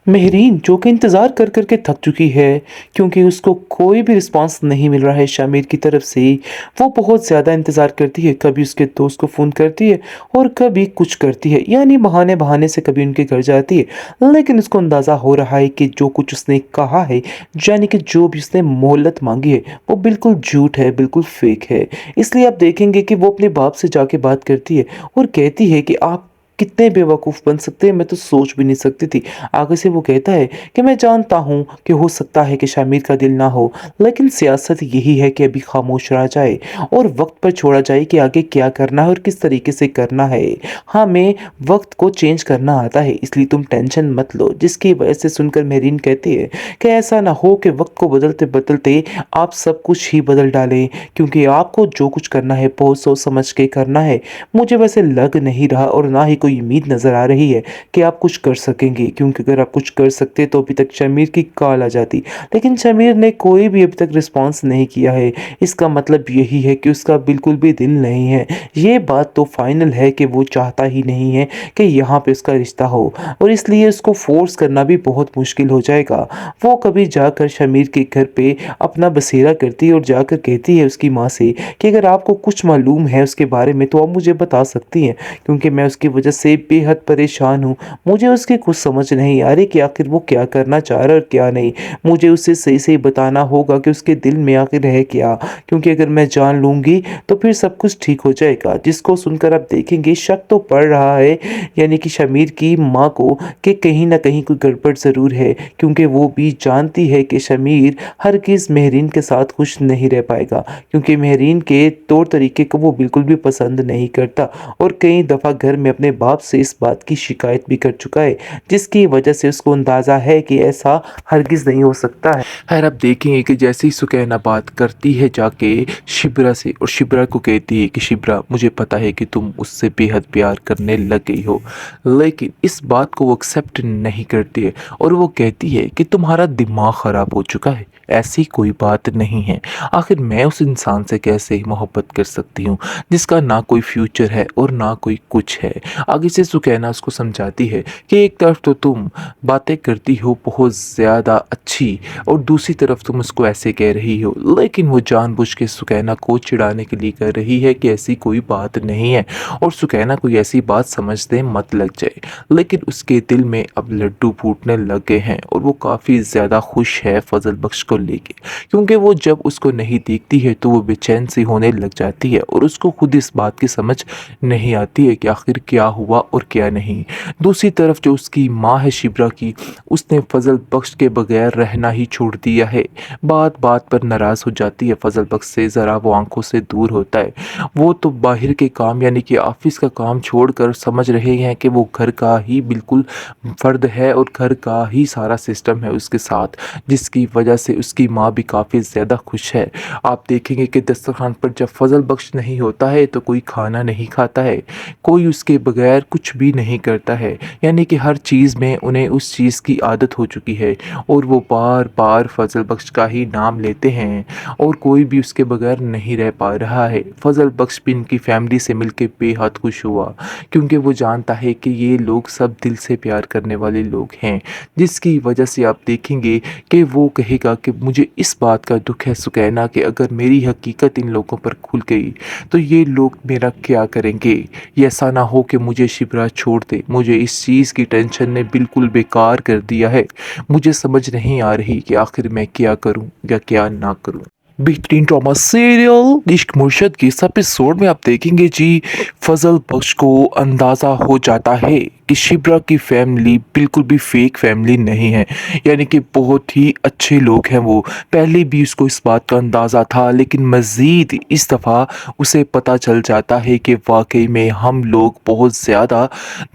मेहरीन जो कि इंतज़ार कर कर के थक चुकी है क्योंकि उसको कोई भी रिस्पॉन्स नहीं मिल रहा है शामिर की तरफ से। वो बहुत ज़्यादा इंतज़ार करती है, कभी उसके दोस्त को फ़ोन करती है और कभी कुछ करती है, यानी बहाने-बहाने से कभी उनके घर जाती है। लेकिन उसको अंदाज़ा हो रहा है कि जो कुछ उसने कहा है, यानी कि जो भी उसने मोहलत माँगी है, वो बिल्कुल झूठ है, बिल्कुल फ़ेक है। इसलिए आप देखेंगे कि वो अपने बाप से जाके बात करती है और कहती है कि आप कितने बेवकूफ़ बन सकते हैं, मैं तो सोच भी नहीं सकती थी। आगे से वो कहता है कि मैं जानता हूँ कि हो सकता है कि शामिर का दिल ना हो, लेकिन सियासत यही है कि अभी खामोश रहा जाए और वक़्त पर छोड़ा जाए कि आगे क्या करना है और किस तरीके से करना है। हमें वक़्त को चेंज करना आता है, इसलिए तुम टेंशन मत लो। जिसकी वजह से सुनकर मेहरीन कहती है कि ऐसा ना हो कि वक़्त को बदलते-बदलते आप सब कुछ ही बदल डालें, क्योंकि आपको जो कुछ करना है बहुत सोच समझ के करना है। मुझे वैसे लग नहीं रहा और ना ही कोई उम्मीद नज़र आ रही है कि आप कुछ कर सकेंगे, क्योंकि अगर आप कुछ कर सकते तो अभी तक शमीर की कॉल आ जाती। लेकिन शमीर ने कोई भी अभी तक रिस्पॉन्स नहीं किया है। इसका मतलब यही है कि उसका बिल्कुल भी दिल नहीं है। ये बात तो फाइनल है कि वो चाहता ही नहीं है कि यहाँ पे उसका रिश्ता हो और इसलिए उसको फ़ोर्स करना भी बहुत मुश्किल हो जाएगा। वो कभी जाकर शमीर के घर पे अपना बसेरा करती है और जाकर कहती है उसकी माँ से कि अगर आपको कुछ मालूम है उसके बारे में तो आप मुझे बता सकती हैं, क्योंकि मैं उसकी वजह से बेहद परेशान हूँ। मुझे उसकी कुछ समझ नहीं आ रही कि आखिर वो क्या करना चाह रहा है और क्या नहीं। मुझे उसे सही-सही बताना होगा कि उसके दिल में आखिर है क्या? क्योंकि अगर मैं जान लूँगी तो फिर सब कुछ ठीक हो जाएगा। जिसको सुनकर आप देखेंगे शक तो पड़ रहा है, यानी कि शमीर की माँ को, कि कहीं न कहीं कोई गड़बड़ ज़रूर है, क्योंकि वो भी जानती है कि शमीर हरगिज़ मेहरीन के साथ खुश नहीं रह पाएगा, क्योंकि मेहरीन के तौर तरीके को वो बिल्कुल भी पसंद नहीं करता और कई दफ़ा घर में अपने बाप से इस बात की शिकायत भी कर चुका है, जिसकी वजह से उसको अंदाज़ा है कि ऐसा हरगिज़ नहीं हो सकता है। खैर आप देखेंगे कि जैसे ही सुकैना बात करती है जाके शिब्रा से और शिब्रा को कहती है कि शिब्रा मुझे पता है कि तुम उससे बेहद प्यार करने लग गई हो, लेकिन इस बात को वो एक्सेप्ट नहीं करती है और वो कहती है कि तुम्हारा दिमाग ख़राब हो चुका है, ऐसी कोई बात नहीं है। आखिर मैं उस इंसान से कैसे मोहब्बत कर सकती हूँ जिसका ना कोई फ्यूचर है और ना कोई कुछ है। आगे से सुकैना उसको समझाती है कि एक तरफ तो तुम बातें करती हो बहुत ज़्यादा अच्छी और दूसरी तरफ तुम उसको ऐसे कह रही हो, लेकिन वो जानबूझ के सुकैना को चिढ़ाने के लिए कह रही है कि ऐसी कोई बात नहीं है और सुकैना कोई ऐसी बात समझने मत लग जाए। लेकिन उसके दिल में अब लड्डू फूटने लग गए हैं और वो काफ़ी ज़्यादा खुश है फजल बख्श को लेके, क्योंकि वो जब उसको नहीं देखती है तो वो बेचैन सी होने लग जाती है और उसको खुद इस बात की समझ नहीं आती है कि आखिर क्या हुआ और क्या नहीं। दूसरी तरफ जो उसकी माँ है शिब्रा की, उसने फजल बख्श के बगैर रहना ही छोड़ दिया है। बात बात पर नाराज़ हो जाती है फजल बख्श से, ज़रा वो आंखों से दूर होता है। वो तो बाहर के काम यानी कि ऑफिस का काम छोड़कर समझ रहे हैं कि वो घर का ही बिल्कुल फ़र्द है और घर का ही सारा सिस्टम है उसके साथ, जिसकी वजह से उसकी माँ भी काफ़ी ज़्यादा खुश है। आप देखेंगे कि दस्तरखान पर जब फजल बख्श नहीं होता है तो कोई खाना नहीं खाता है, कोई उसके बगैर कुछ भी नहीं करता है, यानी कि हर चीज़ में उन्हें उस चीज़ की आदत हो चुकी है और वो बार बार फजल बख्श का ही नाम लेते हैं और कोई भी उसके बगैर नहीं रह पा रहा है। फजल बख्श भी इनकी फैमिली से मिलकर बेहद खुश हुआ, क्योंकि वो जानता है कि ये लोग सब दिल से प्यार करने वाले लोग हैं, जिसकी वजह से आप देखेंगे कि वो कहेगा कि मुझे इस बात का दुख है सुकैना कि अगर मेरी हकीकत इन लोगों पर खुल गई तो ये लोग मेरा क्या करेंगे। ये ऐसा ना हो कि मुझे शिबरा छोड़ दे। मुझे इस चीज़ की टेंशन ने बिल्कुल बेकार कर दिया है। मुझे समझ नहीं आ रही कि आखिर मैं क्या करूं या क्या ना करूं। बेहतरीन ड्रामा सीरियल इश्क मुर्शद के इस एपिसोड में आप देखेंगे जी, फजल बख्श को अंदाज़ा हो जाता है कि शिब्रा की फैमिली बिल्कुल भी फेक फैमिली नहीं है, यानी कि बहुत ही अच्छे लोग हैं वो। पहले भी उसको इस बात का अंदाज़ा था, लेकिन मज़ीद इस दफ़ा उसे पता चल जाता है कि वाकई में हम लोग बहुत ज़्यादा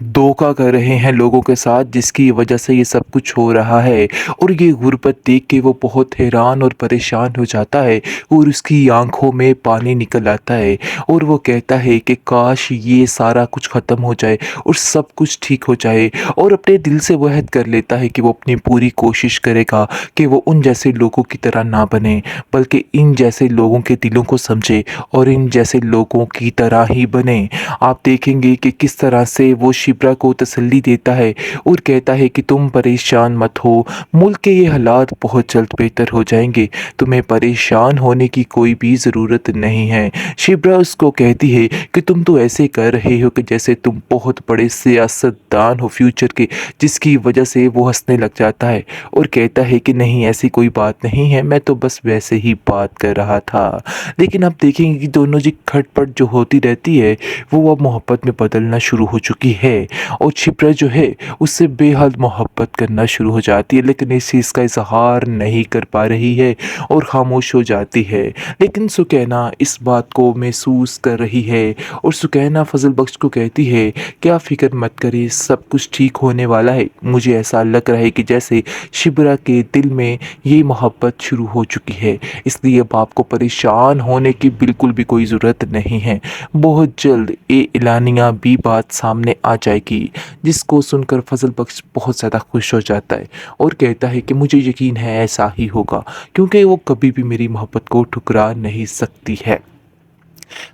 धोखा कर रहे हैं लोगों के साथ, जिसकी वजह से ये सब कुछ हो रहा है। और ये गुर्बत देख के वो बहुत हैरान और परेशान हो जाता है और उसकी आंखों में पानी निकल आता है और वो कहता है कि काश ये सारा कुछ ख़त्म हो जाए और सब कुछ ठीक हो जाए और अपने दिल से वो अहद कर लेता है कि वो अपनी पूरी कोशिश करेगा कि वो उन जैसे लोगों की तरह ना बने, बल्कि इन जैसे लोगों के दिलों को समझे और इन जैसे लोगों की तरह ही बने। आप देखेंगे कि किस तरह से वो शिप्रा को तसल्ली देता है और कहता है कि तुम परेशान मत हो, मुल्क के ये हालात बहुत जल्द बेहतर हो जाएंगे, तुम्हें परेशान होने की कोई भी ज़रूरत नहीं है। शिप्रा उसको कहती है कि तुम तो ऐसे कर रहे हो कि जैसे तुम बहुत बड़े सियासतदान हो फ्यूचर के, जिसकी वजह से वो हंसने लग जाता है और कहता है कि नहीं, ऐसी कोई बात नहीं है, मैं तो बस वैसे ही बात कर रहा था। लेकिन आप देखेंगे कि दोनों जी खटपट जो होती रहती है वो अब मोहब्बत में बदलना शुरू हो चुकी है और शिप्रा जो है उससे बेहद मोहब्बत करना शुरू हो जाती है, लेकिन इस चीज़ का इजहार नहीं कर पा रही है और खामोश हो जाती है। लेकिन सुकैना इस बात को महसूस कर रही है और सुकैना फजल बख्श को कहती है कि आप फिक्र मत करिए, सब कुछ ठीक होने वाला है। मुझे ऐसा लग रहा है कि जैसे शिप्रा के दिल में ये मोहब्बत शुरू हो चुकी है, इसलिए अब आपको परेशान होने की बिल्कुल भी कोई ज़रूरत नहीं है। बहुत जल्द ये एलानिया भी बात सामने आ जाएगी, जिसको सुनकर फजल बख्श बहुत ज़्यादा खुश हो जाता है और कहता है कि मुझे यकीन है ऐसा ही होगा, क्योंकि वो कभी भी मेरी मोहब्बत को ठुकरा नहीं सकती है।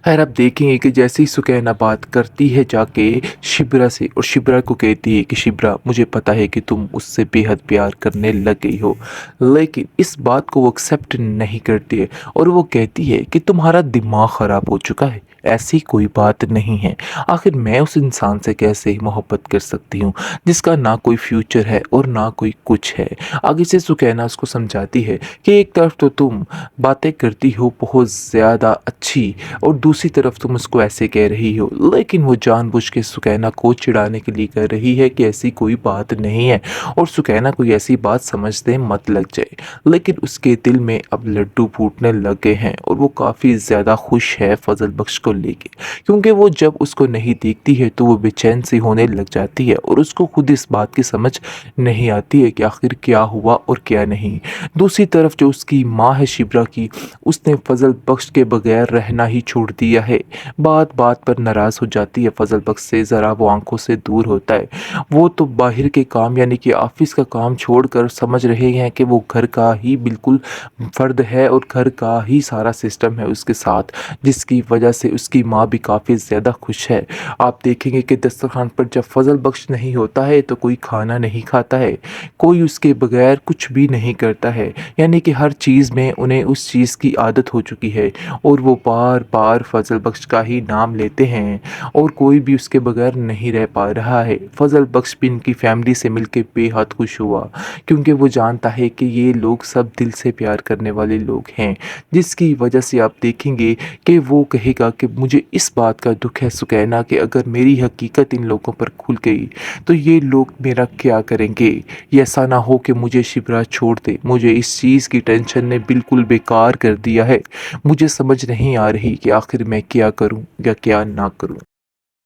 खैर, आप देखेंगे कि जैसे ही सुकैना बात करती है जाके शिप्रा से और शिप्रा को कहती है कि शिप्रा, मुझे पता है कि तुम उससे बेहद प्यार करने लग गई हो, लेकिन इस बात को वो एक्सेप्ट नहीं करती है और वो कहती है कि तुम्हारा दिमाग ख़राब हो चुका है, ऐसी कोई बात नहीं है। आखिर मैं उस इंसान से कैसे मोहब्बत कर सकती हूँ जिसका ना कोई फ्यूचर है और ना कोई कुछ है। आगे से सुकैना उसको समझाती है कि एक तरफ तो तुम बातें करती हो बहुत ज़्यादा अच्छी और दूसरी तरफ तुम उसको ऐसे कह रही हो, लेकिन वो जानबूझ के सुकैना को चिढ़ाने के लिए कह रही है कि ऐसी कोई बात नहीं है और सुकैना कोई ऐसी बात समझते मत लग जाए। लेकिन उसके दिल में अब लड्डू फूटने लग गए हैं और वो काफ़ी ज़्यादा खुश है फजल बख्श को लेके, क्योंकि वो जब उसको नहीं देखती है तो वो बेचैन सी होने लग जाती है और उसको खुद इस बात की समझ नहीं आती है कि आखिर क्या हुआ और क्या नहीं। दूसरी तरफ जो उसकी माँ है शिप्रा की, उसने फजल बख्श के बगैर रहना ही छोड़ दिया है। बात बात पर नाराज़ हो जाती है फजल बख्श से, ज़रा वो आंखों से दूर होता है। वो तो बाहर के काम यानी कि ऑफिस का काम छोड़कर समझ रहे हैं कि वो घर का ही बिल्कुल फ़र्द है और घर का ही सारा सिस्टम है उसके साथ, जिसकी वजह से उसकी माँ भी काफ़ी ज़्यादा खुश है। आप देखेंगे कि दस्तरखान पर जब फजल बख्श नहीं होता है तो कोई खाना नहीं खाता है, कोई उसके बगैर कुछ भी नहीं करता है, यानी कि हर चीज़ में उन्हें उस चीज़ की आदत हो चुकी है और वो बार बार फजल बख्श का ही नाम लेते हैं और कोई भी उसके बगैर नहीं रह पा रहा है। फजल बख्श भी इनकी फैमिली से मिलकर बेहद खुश हुआ, क्योंकि वो जानता है कि ये लोग सब दिल से प्यार करने वाले लोग हैं, जिसकी वजह से आप देखेंगे कि वो कहेगा कि मुझे इस बात का दुख है सुकैना कि अगर मेरी हकीकत इन लोगों पर खुल गई तो ये लोग मेरा क्या करेंगे। ये ऐसा ना हो कि मुझे शिप्रा छोड़ दे, मुझे इस चीज़ की टेंशन ने बिल्कुल बेकार कर दिया है। मुझे समझ नहीं आ रही कि आखिर मैं क्या करूं या क्या ना करूं।